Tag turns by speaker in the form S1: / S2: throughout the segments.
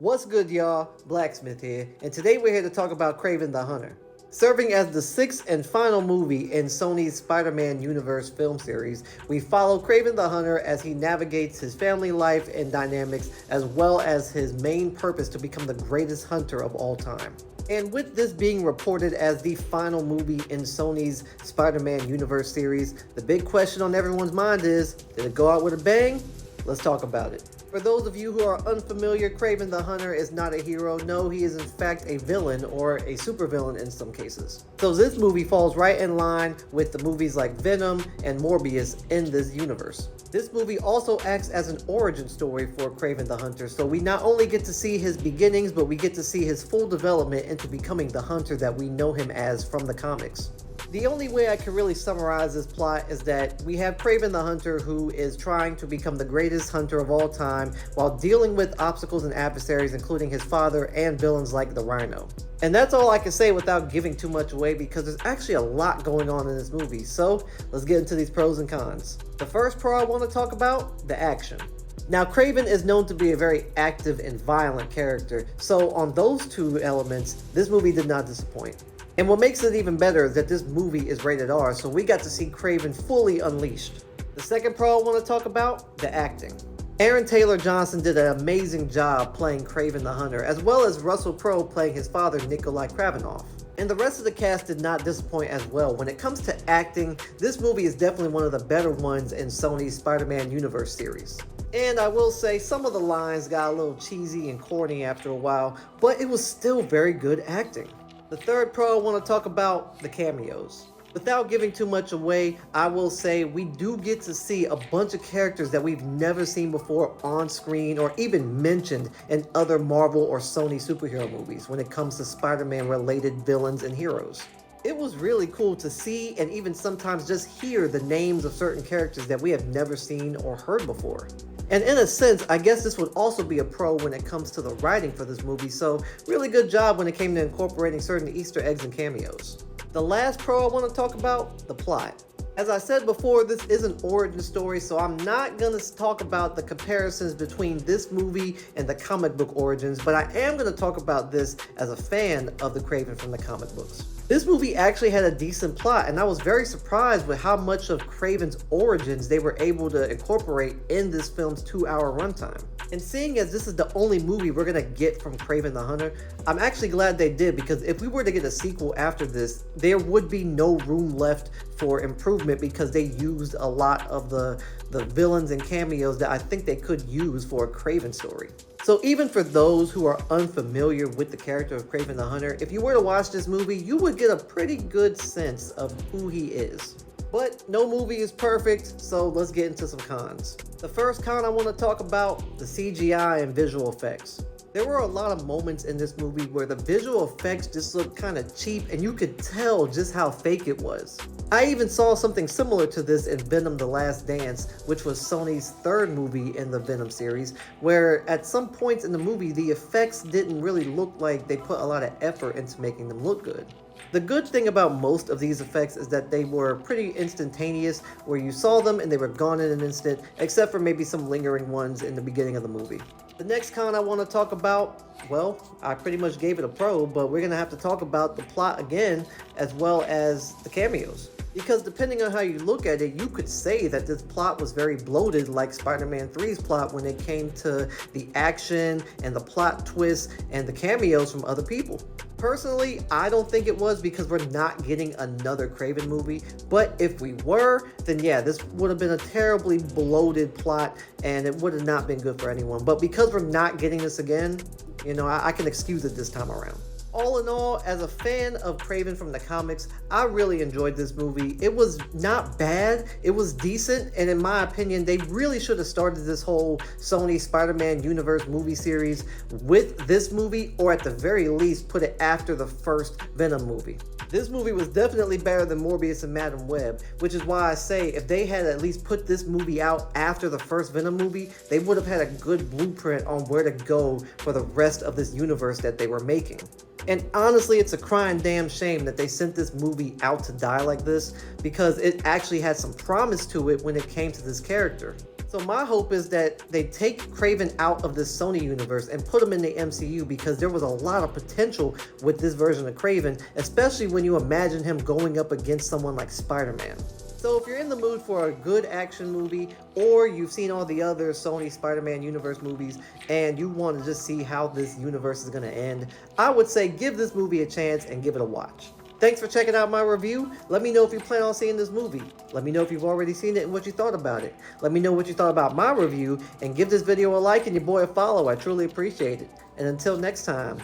S1: What's good, y'all? Blacksmith here, and today we're here to talk about Kraven the Hunter. Serving as the sixth and final movie in Sony's Spider-Man universe film series, we follow Kraven the Hunter as he navigates his family life and dynamics, as well as his main purpose to become the greatest hunter of all time. And with this being reported as the final movie in Sony's Spider-Man universe series, the big question on everyone's mind is, did it go out with a bang? Let's talk about it. For those of you who are unfamiliar, Kraven the Hunter is not a hero. No, he is in fact a villain, or a supervillain in some cases. So this movie falls right in line with the movies like Venom and Morbius in this universe. This movie also acts as an origin story for Kraven the Hunter, so we not only get to see his beginnings, but we get to see his full development into becoming the hunter that we know him as from the comics. The only way I can really summarize this plot is that we have Kraven the Hunter, who is trying to become the greatest hunter of all time while dealing with obstacles and adversaries, including his father and villains like the Rhino. And that's all I can say without giving too much away, because there's actually a lot going on in this movie. So let's get into these pros and cons. The first pro I want to talk about, the action. Now, Kraven is known to be a very active and violent character, so on those two elements, this movie did not disappoint. And what makes it even better is that this movie is rated R, so we got to see Kraven fully unleashed. The second pro I want to talk about, the acting. Aaron Taylor Johnson did an amazing job playing Kraven the Hunter, as well as Russell Crowe playing his father, Nikolai Kravinoff. And the rest of the cast did not disappoint as well. When it comes to acting, this movie is definitely one of the better ones in Sony's Spider-Man universe series. And I will say, some of the lines got a little cheesy and corny after a while, but it was still very good acting. The third pro I want to talk about, the cameos. Without giving too much away, I will say we do get to see a bunch of characters that we've never seen before on screen or even mentioned in other Marvel or Sony superhero movies when it comes to Spider-Man related villains and heroes. It was really cool to see and even sometimes just hear the names of certain characters that we have never seen or heard before. And in a sense, I guess this would also be a pro when it comes to the writing for this movie, so really good job when it came to incorporating certain Easter eggs and cameos. The last pro I want to talk about, the plot. As I said before, this is an origin story, so I'm not going to talk about the comparisons between this movie and the comic book origins, but I am going to talk about this as a fan of the Kraven from the comic books. This movie actually had a decent plot, and I was very surprised with how much of Kraven's origins they were able to incorporate in this film's 2-hour runtime. And seeing as this is the only movie we're gonna get from Kraven the Hunter, I'm actually glad they did, because if we were to get a sequel after this, there would be no room left for improvement, because they used a lot of the villains and cameos that I think they could use for a Kraven story. So even for those who are unfamiliar with the character of Kraven the Hunter, if you were to watch this movie, you would get a pretty good sense of who he is. But no movie is perfect, so let's get into some cons. The first con I want to talk about, the CGI and visual effects. There were a lot of moments in this movie where the visual effects just looked kind of cheap, and you could tell just how fake it was. I even saw something similar to this in Venom: The Last Dance, which was Sony's third movie in the Venom series, where at some points in the movie, the effects didn't really look like they put a lot of effort into making them look good. The good thing about most of these effects is that they were pretty instantaneous, where you saw them and they were gone in an instant, except for maybe some lingering ones in the beginning of the movie. The next con I want to talk about, well, I pretty much gave it a pro, but we're going to have to talk about the plot again, as well as the cameos. Because depending on how you look at it, you could say that this plot was very bloated, like Spider-Man 3's plot when it came to the action and the plot twists and the cameos from other people. Personally, I don't think it was, because we're not getting another Kraven movie. But if we were, then yeah, this would have been a terribly bloated plot, and it would have not been good for anyone. But because we're not getting this again, you know, I can excuse it this time around. All in all, as a fan of Kraven from the comics, I really enjoyed this movie. It was not bad, it was decent, and in my opinion, they really should have started this whole Sony Spider-Man universe movie series with this movie, or at the very least, put it after the first Venom movie. This movie was definitely better than Morbius and Madam Web, which is why I say if they had at least put this movie out after the first Venom movie, they would have had a good blueprint on where to go for the rest of this universe that they were making. And honestly, it's a crying damn shame that they sent this movie out to die like this, because it actually had some promise to it when it came to this character. So my hope is that they take Kraven out of this Sony universe and put him in the MCU, because there was a lot of potential with this version of Kraven, especially when you imagine him going up against someone like Spider-Man. So if you're in the mood for a good action movie, or you've seen all the other Sony Spider-Man universe movies and you want to just see how this universe is going to end, I would say give this movie a chance and give it a watch. Thanks for checking out my review. Let me know if you plan on seeing this movie. Let me know if you've already seen it and what you thought about it. Let me know what you thought about my review, and give this video a like and your boy a follow. I truly appreciate it. And until next time,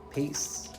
S1: peace.